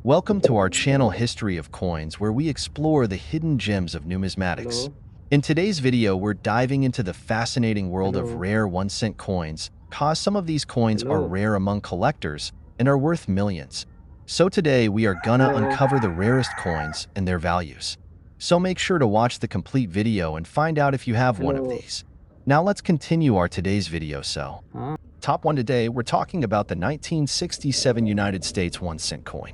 Welcome to our channel History of Coins, where we explore the hidden gems of numismatics. Hello, In today's video, we're diving into the fascinating world of hello, rare 1-cent coins, cause some of these coins are hello, rare among collectors and are worth millions. So today, we are gonna hello. uncover the rarest coins and their values. So make sure to watch the complete video and find out if you have one of Hello. these. Now let's continue our today's video. Huh? Top one today, we're talking about the 1967 United States 1-cent coin.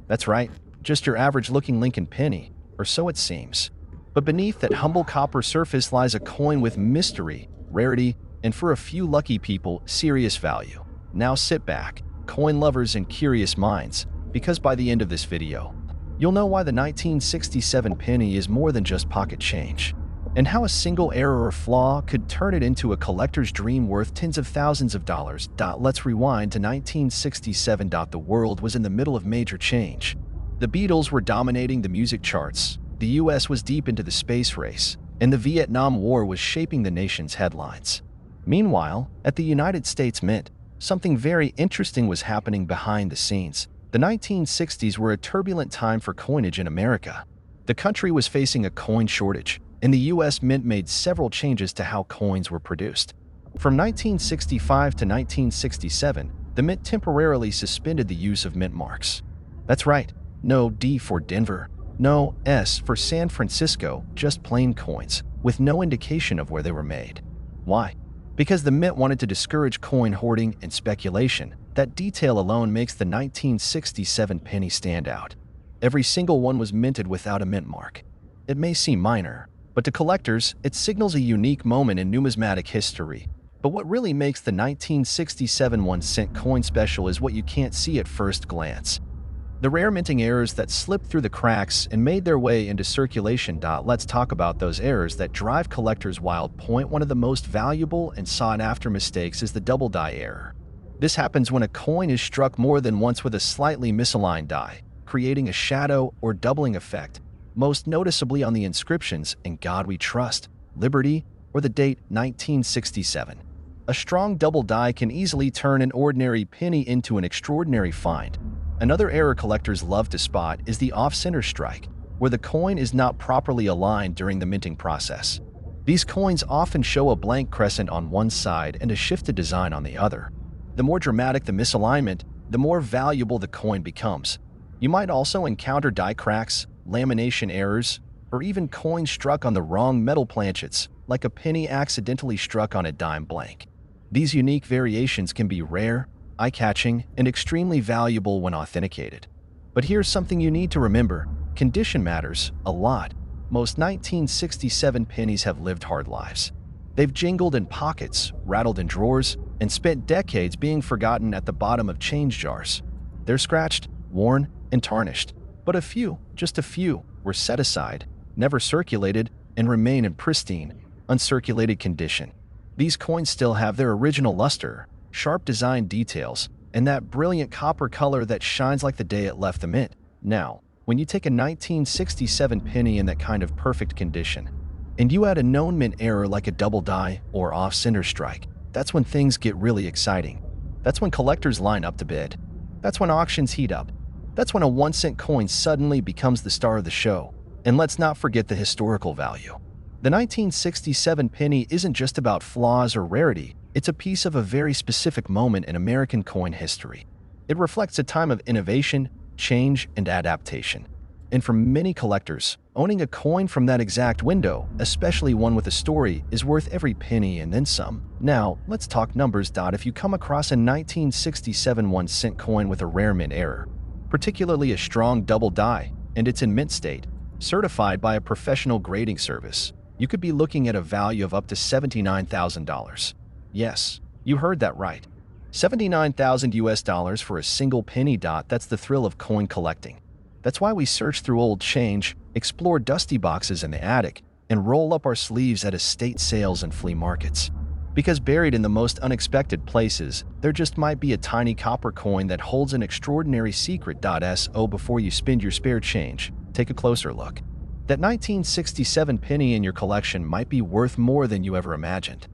That's right, just your average looking Lincoln penny, or so it seems. But beneath that humble copper surface lies a coin with mystery, rarity, and for a few lucky people, serious value. Now sit back, coin lovers and curious minds, because by the end of this video, you'll know why the 1967 penny is more than just pocket change, and how a single error or flaw could turn it into a collector's dream worth tens of thousands of dollars. Let's rewind to 1967. The world was in the middle of major change. The Beatles were dominating the music charts, the US was deep into the space race, and the Vietnam War was shaping the nation's headlines. Meanwhile, at the United States Mint, something very interesting was happening behind the scenes. The 1960s were a turbulent time for coinage in America. The country was facing a coin shortage, and the US Mint made several changes to how coins were produced. From 1965 to 1967, the Mint temporarily suspended the use of mint marks. That's right, no D for Denver, no S for San Francisco, just plain coins, with no indication of where they were made. Why? Because the Mint wanted to discourage coin hoarding and speculation. That detail alone makes the 1967 penny stand out. Every single one was minted without a mint mark. It may seem minor, but to collectors, it signals a unique moment in numismatic history. But what really makes the 1967 1-cent coin special is what you can't see at first glance. The rare minting errors that slipped through the cracks and made their way into circulation. Let's talk about those errors that drive collectors wild. Point one of the most valuable and sought-after mistakes is the double die error. This happens when a coin is struck more than once with a slightly misaligned die, creating a shadow or doubling effect, most noticeably on the inscriptions "In God We Trust," "Liberty," or the date 1967. A strong double die can easily turn an ordinary penny into an extraordinary find. Another error collectors love to spot is the off-center strike, where the coin is not properly aligned during the minting process. These coins often show a blank crescent on one side and a shifted design on the other. The more dramatic the misalignment, the more valuable the coin becomes. You might also encounter die cracks, lamination errors, or even coins struck on the wrong metal planchets, like a penny accidentally struck on a dime blank. These unique variations can be rare, eye-catching, and extremely valuable when authenticated. But here's something you need to remember: condition matters a lot. Most 1967 pennies have lived hard lives. They've jingled in pockets, rattled in drawers, and spent decades being forgotten at the bottom of change jars. They're scratched, worn, and tarnished. But a few, just a few, were set aside, never circulated, and remain in pristine, uncirculated condition. These coins still have their original luster, sharp design details, and that brilliant copper color that shines like the day it left the mint. Now, when you take a 1967 penny in that kind of perfect condition, and you add a known mint error like a double die or off-center strike, that's when things get really exciting. That's when collectors line up to bid. That's when auctions heat up. That's when a 1-cent coin suddenly becomes the star of the show. And let's not forget the historical value. The 1967 penny isn't just about flaws or rarity, it's a piece of a very specific moment in American coin history. It reflects a time of innovation, change, and adaptation. And for many collectors, owning a coin from that exact window, especially one with a story, is worth every penny and then some. Now, let's talk numbers. If you come across a 1967 1-cent coin with a rare mint error, particularly a strong double die, and it's in mint state, certified by a professional grading service, you could be looking at a value of up to $79,000. Yes, you heard that right. $79,000 for a single penny. That's the thrill of coin collecting. That's why we search through old change, explore dusty boxes in the attic, and roll up our sleeves at estate sales and flea markets. Because buried in the most unexpected places, there just might be a tiny copper coin that holds an extraordinary secret. So before you spend your spare change, take a closer look. That 1967 penny in your collection might be worth more than you ever imagined.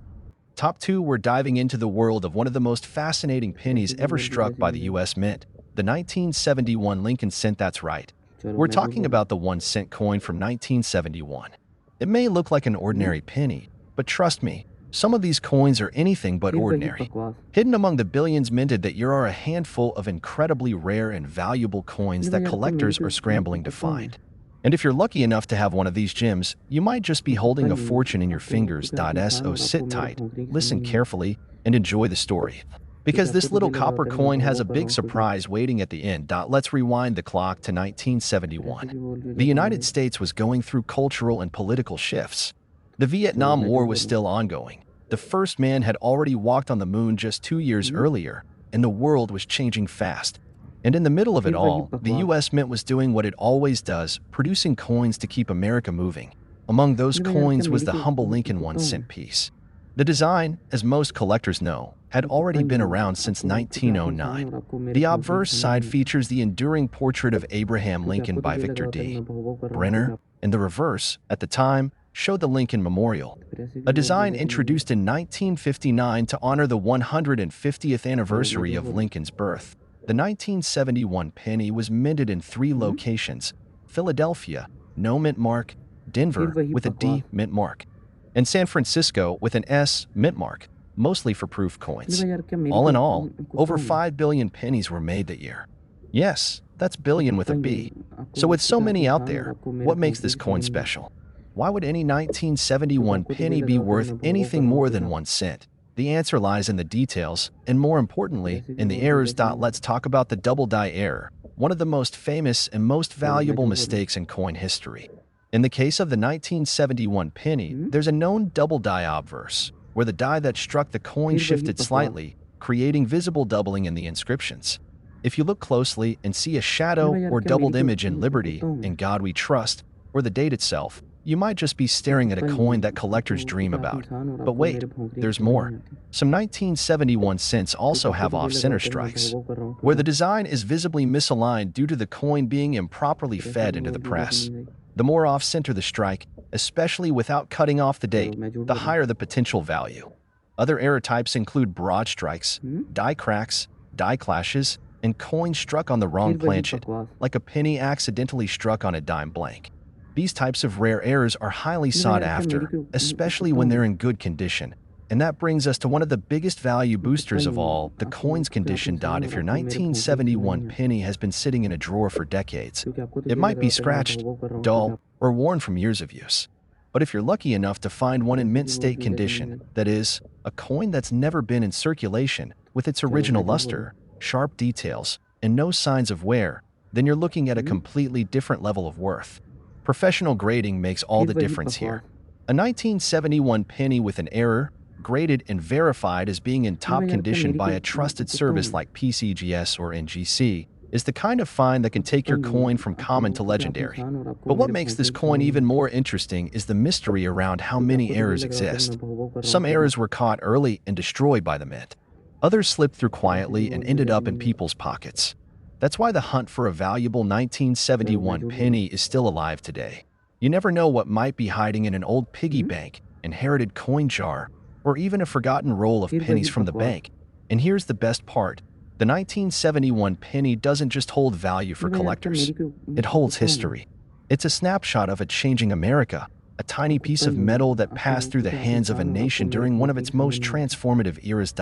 Top 2, we're diving into the world of one of the most fascinating pennies ever struck by the US Mint. The 1971 Lincoln cent, that's right. We're talking about the 1 cent coin from 1971. It may look like an ordinary penny, but trust me, some of these coins are anything but ordinary. Hidden among the billions minted that year are a handful of incredibly rare and valuable coins that collectors are scrambling to find. And if you're lucky enough to have one of these gems, you might just be holding a fortune in your fingers. So sit tight, listen carefully, and enjoy the story. Because this little copper coin has a big surprise waiting at the end. Let's rewind the clock to 1971. The United States was going through cultural and political shifts. The Vietnam War was still ongoing. The first man had already walked on the moon just 2 years earlier, and the world was changing fast. And in the middle of it all, the U.S. Mint was doing what it always does, producing coins to keep America moving. Among those coins was the humble Lincoln 1 cent piece. The design, as most collectors know, had already been around since 1909. The obverse side features the enduring portrait of Abraham Lincoln by Victor D. Brenner, and the reverse, at the time, showed the Lincoln Memorial, a design introduced in 1959 to honor the 150th anniversary of Lincoln's birth. The 1971 penny was minted in 3 locations: Philadelphia, no mint mark; Denver, with a D, mint mark; and San Francisco, with an S, mint mark, mostly for proof coins. All in all, over 5 billion pennies were made that year. Yes, that's billion with a B. So with so many out there, what makes this coin special? Why would any 1971 penny be worth anything more than 1 cent? The answer lies in the details, and more importantly, in the errors. Let's talk about the double die error, one of the most famous and most valuable mistakes in coin history. In the case of the 1971 penny, there's a known double die obverse, where the die that struck the coin shifted slightly, creating visible doubling in the inscriptions. If you look closely and see a shadow or doubled image in Liberty, In God We Trust, or the date itself, you might just be staring at a coin that collectors dream about. But wait, there's more. Some 1971 cents also have off-center strikes, where the design is visibly misaligned due to the coin being improperly fed into the press. The more off-center the strike, especially without cutting off the date, the higher the potential value. Other error types include broad strikes, die cracks, die clashes, and coins struck on the wrong planchet, like a penny accidentally struck on a dime blank. These types of rare errors are highly sought after, especially when they're in good condition. And that brings us to one of the biggest value boosters of all, the coin's condition. If your 1971 penny has been sitting in a drawer for decades, it might be scratched, dull, or worn from years of use. But if you're lucky enough to find one in mint state condition, that is, a coin that's never been in circulation, with its original luster, sharp details, and no signs of wear, then you're looking at a completely different level of worth. Professional grading makes all the difference here. A 1971 penny with an error, graded and verified as being in top condition by a trusted service like PCGS or NGC, is the kind of find that can take your coin from common to legendary. But what makes this coin even more interesting is the mystery around how many errors exist. Some errors were caught early and destroyed by the mint. Others slipped through quietly and ended up in people's pockets. That's why the hunt for a valuable 1971 penny is still alive today. You never know what might be hiding in an old piggy bank, inherited coin jar, or even a forgotten roll of pennies from the bank. And here's the best part. The 1971 penny doesn't just hold value for collectors. It holds history. It's a snapshot of a changing America, a tiny piece of metal that passed through the hands of a nation during one of its most transformative eras.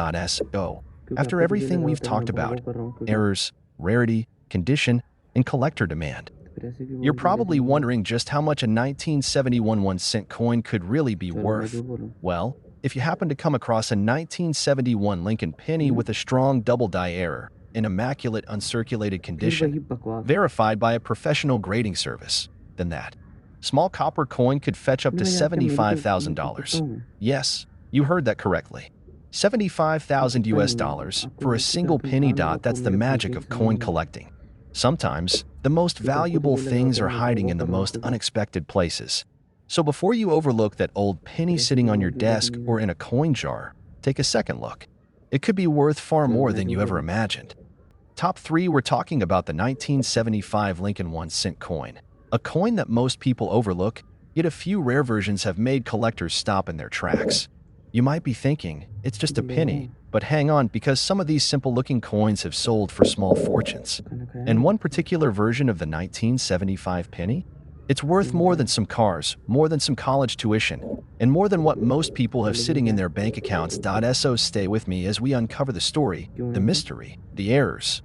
So, after everything we've talked about, errors, rarity, condition, and collector demand, you're probably wondering just how much a 1971 1-cent coin could really be worth. Well, if you happen to come across a 1971 Lincoln penny with a strong double die error, in immaculate uncirculated condition, verified by a professional grading service, then that small copper coin could fetch up to $75,000. Yes, you heard that correctly. $75,000 for a single penny. That's the magic of coin collecting. Sometimes, the most valuable things are hiding in the most unexpected places. So before you overlook that old penny sitting on your desk or in a coin jar, take a second look. It could be worth far more than you ever imagined. Top 3, we're talking about the 1975 Lincoln 1-cent coin, a coin that most people overlook, yet a few rare versions have made collectors stop in their tracks. You might be thinking, it's just a penny, But hang on, because some of these simple-looking coins have sold for small fortunes. And one particular version of the 1975 penny? It's worth more than some cars, more than some college tuition, and more than what most people have sitting in their bank accounts. So stay with me as we uncover the story, the mystery, the errors,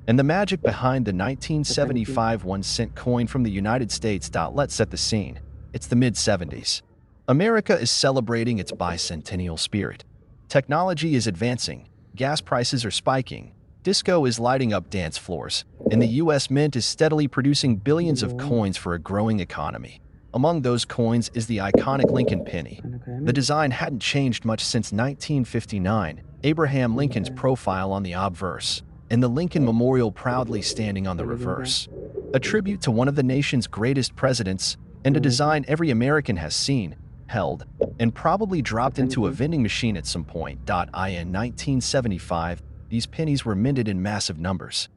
and the magic behind the 1975 1-cent coin from the United States. Let's set the scene. It's the mid-70s. America is celebrating its bicentennial spirit. Technology is advancing, gas prices are spiking, disco is lighting up dance floors, and the U.S. Mint is steadily producing billions of coins for a growing economy. Among those coins is the iconic Lincoln penny. The design hadn't changed much since 1959, Abraham Lincoln's profile on the obverse, and the Lincoln Memorial proudly standing on the reverse. A tribute to one of the nation's greatest presidents, and a design every American has seen, held, and probably dropped into a vending machine at some point. In 1975, these pennies were minted in massive numbers,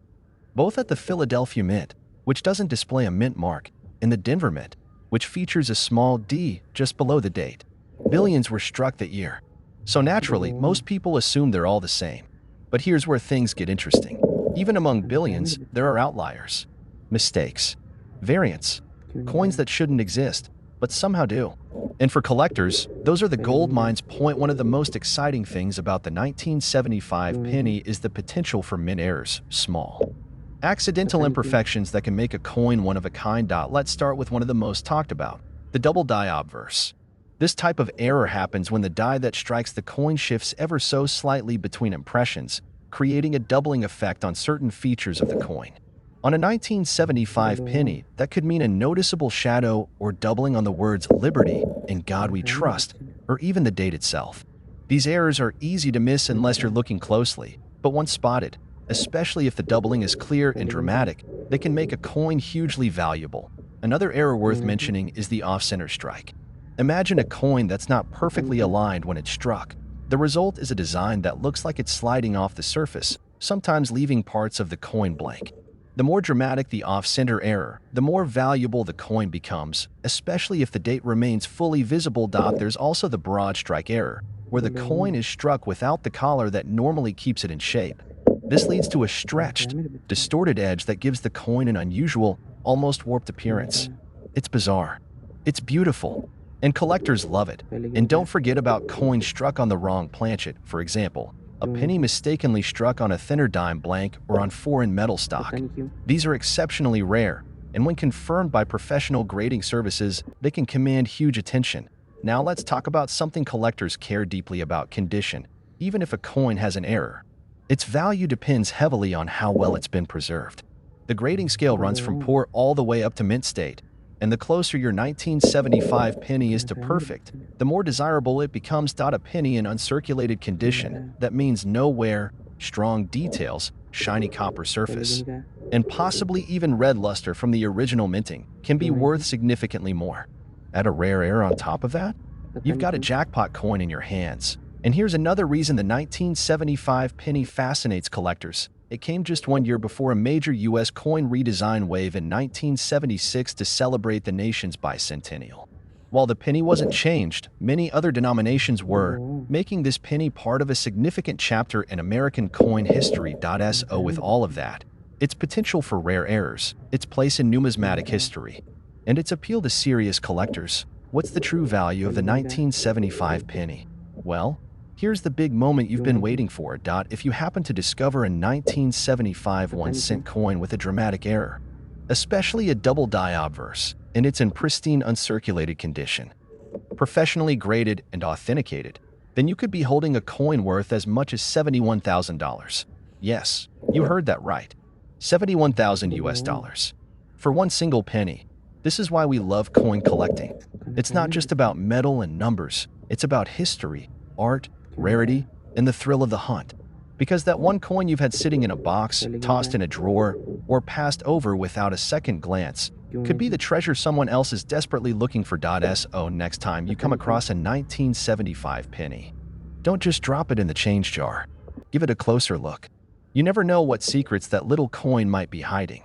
both at the Philadelphia Mint, which doesn't display a mint mark, and the Denver Mint, which features a small D just below the date. Billions were struck that year. So naturally, most people assume they're all the same. But here's where things get interesting. Even among billions, there are outliers. Mistakes. Variants. Coins that shouldn't exist, but somehow do. And for collectors, those are the gold mines. One of the most exciting things about the 1975 penny is the potential for mint errors, small, accidental imperfections that can make a coin one of a kind. Let's start with one of the most talked about, the double die obverse. This type of error happens when the die that strikes the coin shifts ever so slightly between impressions, creating a doubling effect on certain features of the coin. On a 1975 penny, that could mean a noticeable shadow or doubling on the words "Liberty," "In God We Trust," or even the date itself. These errors are easy to miss unless you're looking closely, but once spotted, especially if the doubling is clear and dramatic, they can make a coin hugely valuable. Another error worth mentioning is the off-center strike. Imagine a coin that's not perfectly aligned when it's struck. The result is a design that looks like it's sliding off the surface, sometimes leaving parts of the coin blank. The more dramatic the off-center error, the more valuable the coin becomes, especially if the date remains fully visible. There's also the broad strike error, where the coin is struck without the collar that normally keeps it in shape. This leads to a stretched, distorted edge that gives the coin an unusual, almost warped appearance. It's bizarre. It's beautiful, and collectors love it. And don't forget about coins struck on the wrong planchet, for example. A penny mistakenly struck on a thinner dime blank or on foreign metal stock. These are exceptionally rare, and when confirmed by professional grading services, they can command huge attention. Now let's talk about something collectors care deeply about: condition. Even if a coin has an error, its value depends heavily on how well it's been preserved. The grading scale runs from poor all the way up to mint state, and the closer your 1975 penny is to perfect, the more desirable it becomes. A penny in uncirculated condition, that means no wear, strong details, shiny copper surface, and possibly even red luster from the original minting, can be worth significantly more. Add a rare error on top of that, you've got a jackpot coin in your hands. And here's another reason the 1975 penny fascinates collectors. It came just 1 year before a major U.S. coin redesign wave in 1976 to celebrate the nation's bicentennial. While the penny wasn't changed, many other denominations were, making this penny part of a significant chapter in American coin history. So with all of that, its potential for rare errors, its place in numismatic history, and its appeal to serious collectors, what's the true value of the 1975 penny? Well, here's the big moment you've been waiting for. If you happen to discover a 1975 1-cent coin with a dramatic error, especially a double die obverse, and it's in pristine uncirculated condition, professionally graded and authenticated, then you could be holding a coin worth as much as $71,000. Yes, you heard that right. 71,000 US dollars. For one single penny. This is why we love coin collecting. It's not just about metal and numbers, it's about history, art, rarity, and the thrill of the hunt. Because that one coin you've had sitting in a box, tossed in a drawer, or passed over without a second glance could be the treasure someone else is desperately looking for. So next time you come across a 1975 penny, don't just drop it in the change jar. Give it a closer look. You never know what secrets that little coin might be hiding.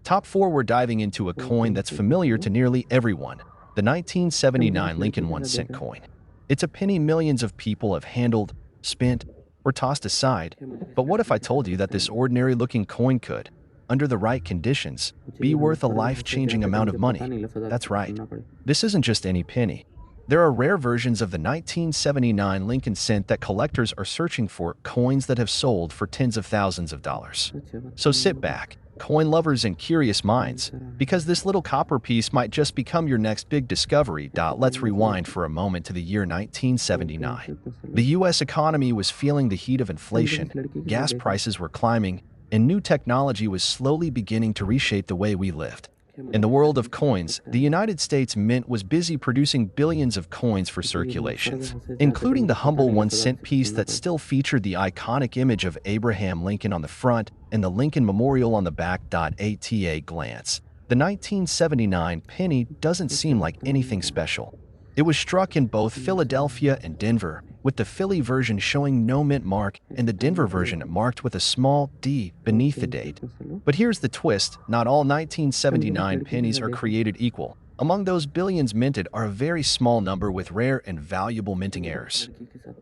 Top 4, we're diving into a coin that's familiar to nearly everyone, the 1979 Lincoln 1-cent coin. It's a penny millions of people have handled, spent, or tossed aside. But what if I told you that this ordinary-looking coin could, under the right conditions, be worth a life-changing amount of money? That's right. This isn't just any penny. There are rare versions of the 1979 Lincoln cent that collectors are searching for, coins that have sold for tens of thousands of dollars. So sit back, coin lovers and curious minds, because this little copper piece might just become your next big discovery. Let's rewind for a moment to the year 1979. The U.S. economy was feeling the heat of inflation, gas prices were climbing, and new technology was slowly beginning to reshape the way we lived. In the world of coins, the United States Mint was busy producing billions of coins for circulation, including the humble 1-cent piece that still featured the iconic image of Abraham Lincoln on the front and the Lincoln Memorial on the back. At a glance, the 1979 penny doesn't seem like anything special. It was struck in both Philadelphia and Denver, with the Philly version showing no mint mark and the Denver version marked with a small D beneath the date. But here's the twist: not all 1979 pennies are created equal. Among those billions minted are a very small number with rare and valuable minting errors.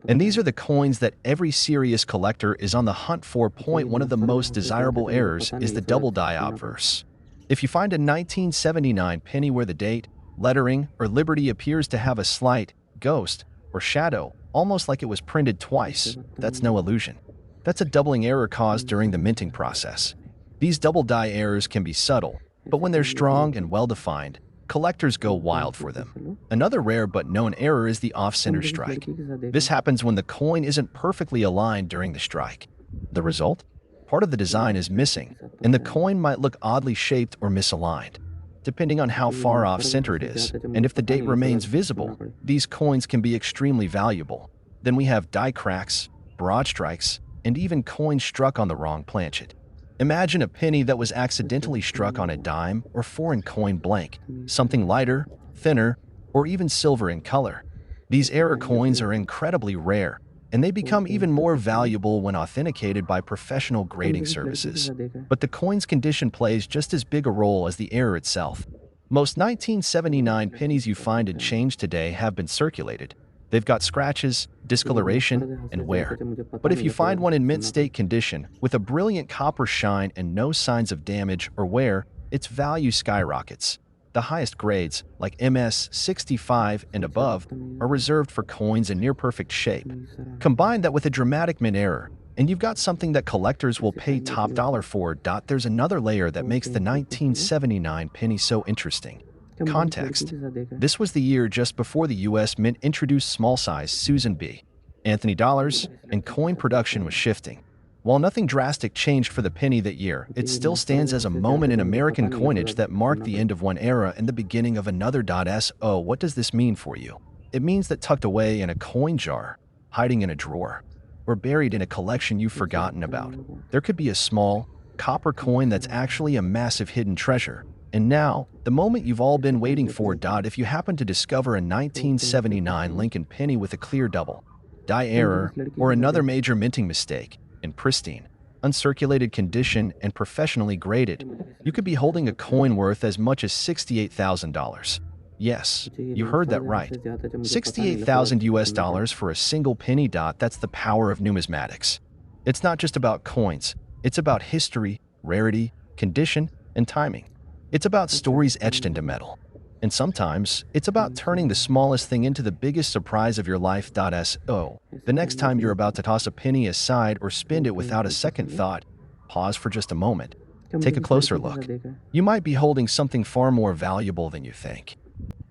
And these are the coins that every serious collector is on the hunt for. One of the most desirable errors is the double die obverse. If you find a 1979 penny where the date, lettering, or Liberty appears to have a slight ghost or shadow, almost like it was printed twice, that's no illusion. That's a doubling error caused during the minting process. These double die errors can be subtle, but when they're strong and well-defined, collectors go wild for them. Another rare but known error is the off-center strike. This happens when the coin isn't perfectly aligned during the strike. The result? Part of the design is missing, and the coin might look oddly shaped or misaligned. Depending on how far off-center it is, and if the date remains visible, these coins can be extremely valuable. Then we have die cracks, broad strikes, and even coins struck on the wrong planchet. Imagine a penny that was accidentally struck on a dime or foreign coin blank, something lighter, thinner, or even silver in color. These error coins are incredibly rare, and they become even more valuable when authenticated by professional grading services. But the coin's condition plays just as big a role as the error itself. Most 1979 pennies you find in change today have been circulated. They've got scratches, discoloration, and wear. But if you find one in mint state condition, with a brilliant copper shine and no signs of damage or wear, its value skyrockets. The highest grades, like MS 65 and above, are reserved for coins in near-perfect shape. Combine that with a dramatic mint error, and you've got something that collectors will pay top dollar for. There's another layer that makes the 1979 penny so interesting. Context. This was the year just before the U.S. Mint introduced small-size Susan B. Anthony dollars, and coin production was shifting. While nothing drastic changed for the penny that year, it still stands as a moment in American coinage that marked the end of one era and the beginning of another. So, what does this mean for you? It means that tucked away in a coin jar, hiding in a drawer, or buried in a collection you've forgotten about, there could be a small, copper coin that's actually a massive hidden treasure. And now, the moment you've all been waiting for. If you happen to discover a 1979 Lincoln penny with a clear double die error or another major minting mistake, in pristine, uncirculated condition and professionally graded, you could be holding a coin worth as much as $68,000. Yes, you heard that right. $68,000 US for a single penny. That's the power of numismatics. It's not just about coins, it's about history, rarity, condition, and timing. It's about stories etched into metal. And sometimes, it's about turning the smallest thing into the biggest surprise of your life. So, the next time you're about to toss a penny aside or spend it without a second thought, pause for just a moment. Take a closer look. You might be holding something far more valuable than you think.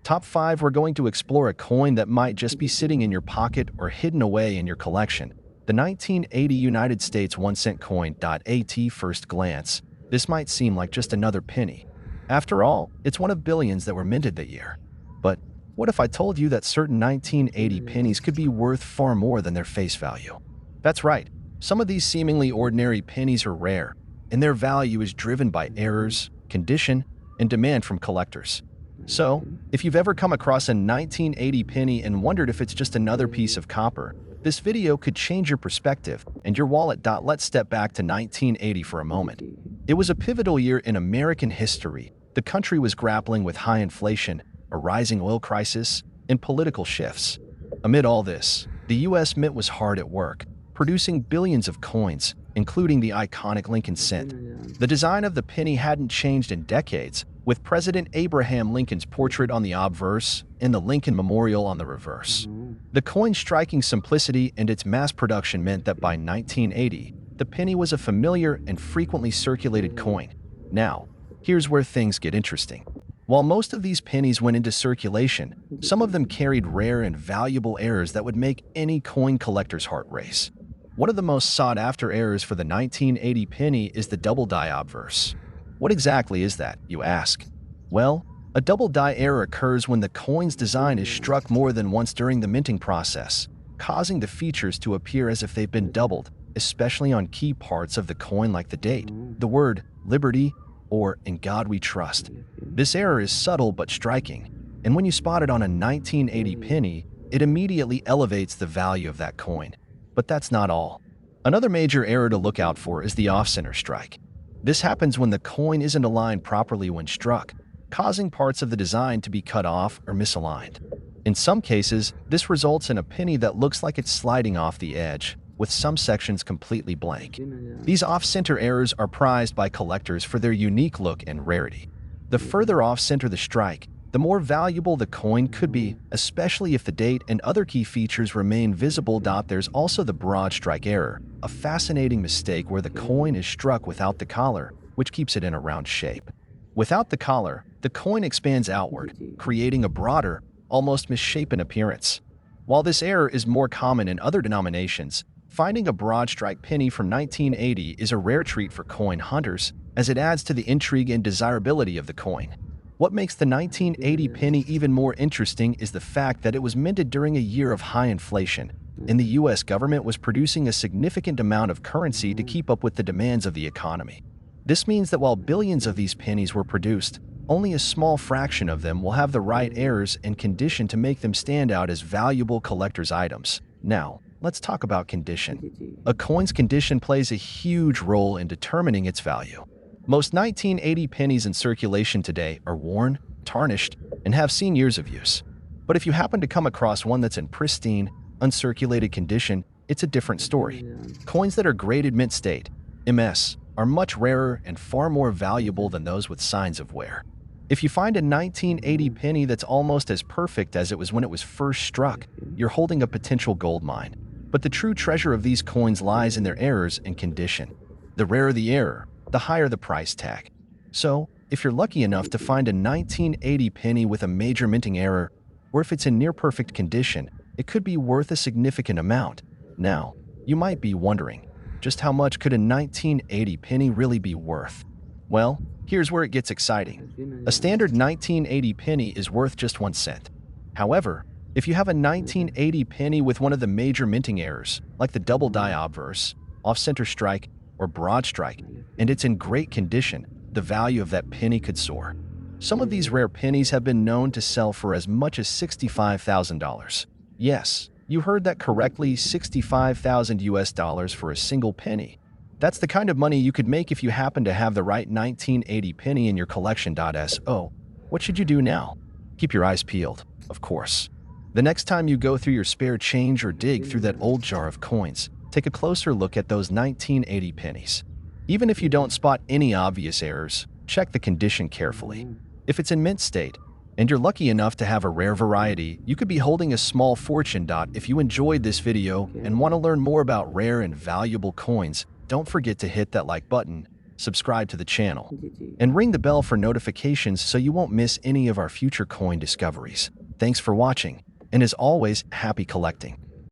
Top 5, we're going to explore a coin that might just be sitting in your pocket or hidden away in your collection. The 1980 United States 1-cent coin. At first glance, this might seem like just another penny. After all, it's one of billions that were minted that year. But what if I told you that certain 1980 pennies could be worth far more than their face value? That's right. Some of these seemingly ordinary pennies are rare, and their value is driven by errors, condition, and demand from collectors. So, if you've ever come across a 1980 penny and wondered if it's just another piece of copper, this video could change your perspective and your wallet. Let's step back to 1980 for a moment. It was a pivotal year in American history. The country was grappling with high inflation, a rising oil crisis, and political shifts. Amid all this, the U.S. Mint was hard at work, producing billions of coins, including the iconic Lincoln cent. The design of the penny hadn't changed in decades, with President Abraham Lincoln's portrait on the obverse and the Lincoln Memorial on the reverse. The coin's striking simplicity and its mass production meant that by 1980, the penny was a familiar and frequently circulated coin. Now, here's where things get interesting. While most of these pennies went into circulation, some of them carried rare and valuable errors that would make any coin collector's heart race. One of the most sought-after errors for the 1980 penny is the double die obverse. What exactly is that, you ask? Well, a double die error occurs when the coin's design is struck more than once during the minting process, causing the features to appear as if they've been doubled, especially on key parts of the coin like the date, the word liberty, or in God we trust. This error is subtle but striking, and when you spot it on a 1980 penny, it immediately elevates the value of that coin. But that's not all. Another major error to look out for is the off-center strike. This happens when the coin isn't aligned properly when struck, causing parts of the design to be cut off or misaligned. In some cases, this results in a penny that looks like it's sliding off the edge, with some sections completely blank. These off-center errors are prized by collectors for their unique look and rarity. The further off-center the strike, the more valuable the coin could be, especially if the date and other key features remain visible. There's also the broad strike error, a fascinating mistake where the coin is struck without the collar, which keeps it in a round shape. Without the collar, the coin expands outward, creating a broader, almost misshapen appearance. While this error is more common in other denominations, finding a broad strike penny from 1980 is a rare treat for coin hunters, as it adds to the intrigue and desirability of the coin. What makes the 1980 penny even more interesting is the fact that it was minted during a year of high inflation, and the US government was producing a significant amount of currency to keep up with the demands of the economy. This means that while billions of these pennies were produced, only a small fraction of them will have the right errors and condition to make them stand out as valuable collector's items. Now, let's talk about condition. A coin's condition plays a huge role in determining its value. Most 1980 pennies in circulation today are worn, tarnished, and have seen years of use. But if you happen to come across one that's in pristine, uncirculated condition, it's a different story. Coins that are graded mint state, MS, are much rarer and far more valuable than those with signs of wear. If you find a 1980 penny that's almost as perfect as it was when it was first struck, you're holding a potential gold mine. But the true treasure of these coins lies in their errors and condition. The rarer the error, the higher the price tag. So, if you're lucky enough to find a 1980 penny with a major minting error, or if it's in near-perfect condition, it could be worth a significant amount. Now, you might be wondering, just how much could a 1980 penny really be worth? Well, here's where it gets exciting. A standard 1980 penny is worth just 1 cent. However, if you have a 1980 penny with one of the major minting errors, like the double die obverse, off-center strike, or broad strike, and it's in great condition, the value of that penny could soar. Some of these rare pennies have been known to sell for as much as $65,000. Yes, you heard that correctly, $65,000 US for a single penny. That's the kind of money you could make if you happen to have the right 1980 penny in your collection. So, what should you do now? Keep your eyes peeled, of course. The next time you go through your spare change or dig through that old jar of coins, take a closer look at those 1980 pennies. Even if you don't spot any obvious errors, check the condition carefully. If it's in mint state, and you're lucky enough to have a rare variety, you could be holding a small fortune. If you enjoyed this video and want to learn more about rare and valuable coins, don't forget to hit that like button, subscribe to the channel, and ring the bell for notifications so you won't miss any of our future coin discoveries. Thanks for watching, and as always, happy collecting.